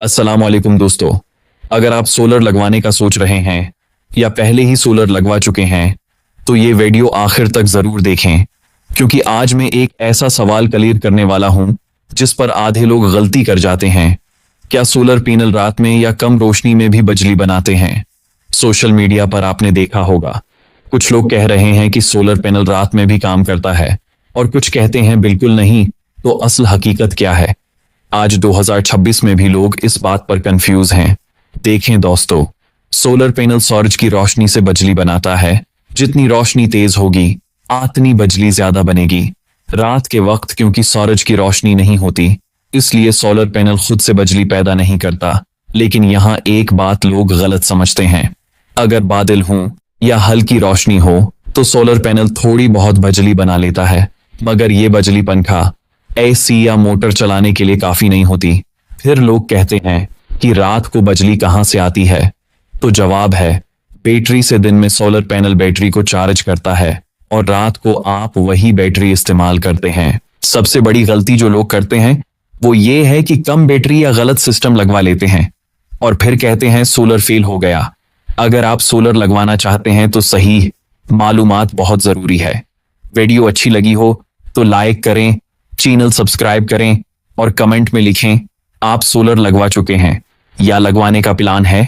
अस्सलाम वालेकुम दोस्तों। अगर आप सोलर लगवाने का सोच रहे हैं या पहले ही सोलर लगवा चुके हैं तो ये वीडियो आखिर तक जरूर देखें, क्योंकि आज मैं एक ऐसा सवाल क्लियर करने वाला हूं जिस पर आधे लोग गलती कर जाते हैं। क्या सोलर पैनल रात में या कम रोशनी में भी बिजली बनाते हैं? सोशल मीडिया पर आपने देखा होगा, कुछ लोग कह रहे हैं कि सोलर पैनल रात में भी काम करता है और कुछ कहते हैं बिल्कुल नहीं। तो असल हकीकत क्या है? आज 2026 में भी लोग इस बात पर कंफ्यूज हैं। देखें दोस्तों, सोलर पैनल सूरज की रोशनी से बिजली बनाता है। जितनी रोशनी तेज होगी उतनी बिजली ज्यादा बनेगी। रात के वक्त क्योंकि सूरज की रोशनी नहीं होती, इसलिए सोलर पैनल खुद से बिजली पैदा नहीं करता। लेकिन यहाँ एक बात लोग गलत समझते हैं। अगर बादल हो या हल्की रोशनी हो तो सोलर पैनल थोड़ी बहुत बिजली बना लेता है, मगर ये बिजली पंखा, एसी या मोटर चलाने के लिए काफी नहीं होती। फिर लोग कहते हैं कि रात को बिजली कहां से आती है? तो जवाब है, बैटरी से। दिन में सोलर पैनल बैटरी को चार्ज करता है और रात को आप वही बैटरी इस्तेमाल करते हैं। सबसे बड़ी गलती जो लोग करते हैं वो ये है कि कम बैटरी या गलत सिस्टम लगवा लेते हैं और फिर कहते हैं सोलर फेल हो गया। अगर आप सोलर लगवाना चाहते हैं तो सही मालूमात बहुत जरूरी है। वीडियो अच्छी लगी हो तो लाइक करें, चैनल सब्सक्राइब करें और कमेंट में लिखें आप सोलर लगवा चुके हैं या लगवाने का प्लान है।